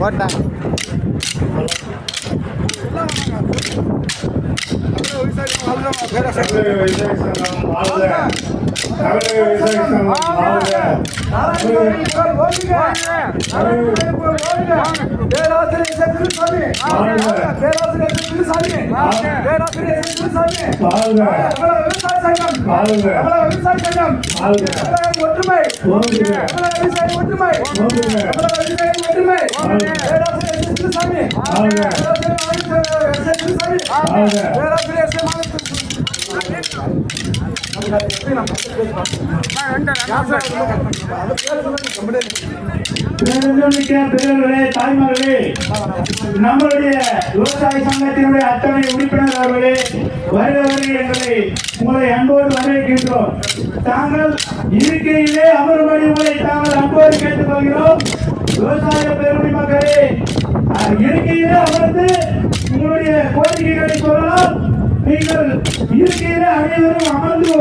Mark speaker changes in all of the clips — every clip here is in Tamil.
Speaker 1: போட்டேன்
Speaker 2: தாய்மார்களே, நம்மளுடைய விவசாய சங்கத்தினுடைய அத்தனை உறுப்பினர் அவர்களே, வருகிறவர்கள் எங்களை உங்களை அன்போடு வரவேற்கின்றோம். தாங்கள் இருக்கையிலே அமரும்படி உங்களை தாங்கள் அன்போடு கேட்டுக்கொள்கிறோம். விவசாய பெருமை மக்களே, இருக்கையிலே அமர்ந்து உங்களுடைய கோரிக்கைகளை சொல்லலாம். நீங்கள் இருக்கையிலே அனைவரும் அமர்ந்து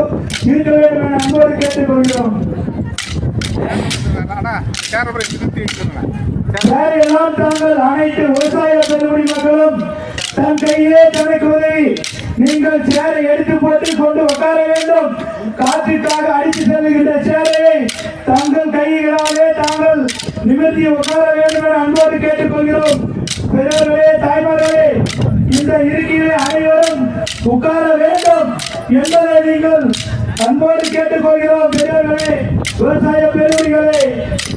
Speaker 2: இருக்க வேண்டும் என அன்போடு கேட்டுக்கொள்கிறோம். யாரெல்லாம் தாங்கள் அனைத்து விவசாய பெருமை மக்களும் தன் கையிலே தனக்கு உதவி நீங்கள் சேரை எடுத்து போட்டு கொண்டு உட்கார வேண்டும். காற்றுக்காக அடித்து செல்லுகின்ற சேரையை தங்கள் கைகளாலே தாங்கள் நிமிர்த்தி உட்கார வேண்டும் என அன்போடு கேட்டுக்கொள்கிறோம். பெரியவர்களே, தாய்மார்களே, இந்த இருக்கையிலே அனைவரும் உட்கார வேண்டும் என்பதை நீங்கள் அன்போடு கேட்டுக்கொள்கிறோம். பெரியவர்களே, விவசாய பெருமைகளே,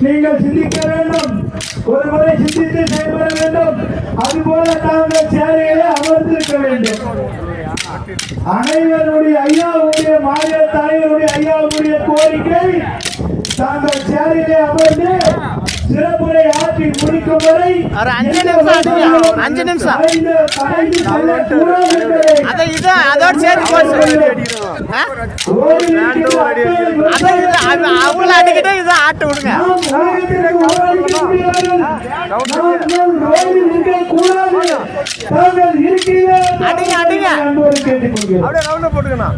Speaker 2: நீங்கள் சிந்திக்க வேண்டும். ஒரு முறை சிந்தித்து செயல்பட வேண்டும். அதுபோல தாங்கள் சேரையிலே அமர்ந்திருக்க வேண்டும். அனைவருடைய ஐயாவுடைய மாநில தலைவருடைய ஐயாவுடைய கோரிக்கை தாங்கள் சேரையிலே அமர்ந்து சிறப்புரை ஆற்றி முடிக்கும் வரை
Speaker 1: 5 நிமிஷம் அதோட சரி அவங்கள அடிக்கிட்டே இதை ஆட்டு விடுங்க. அடிங்க அடிங்க அப்படியே ரவுண்ட போட்டுக்கணும்.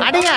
Speaker 1: அடிங்க.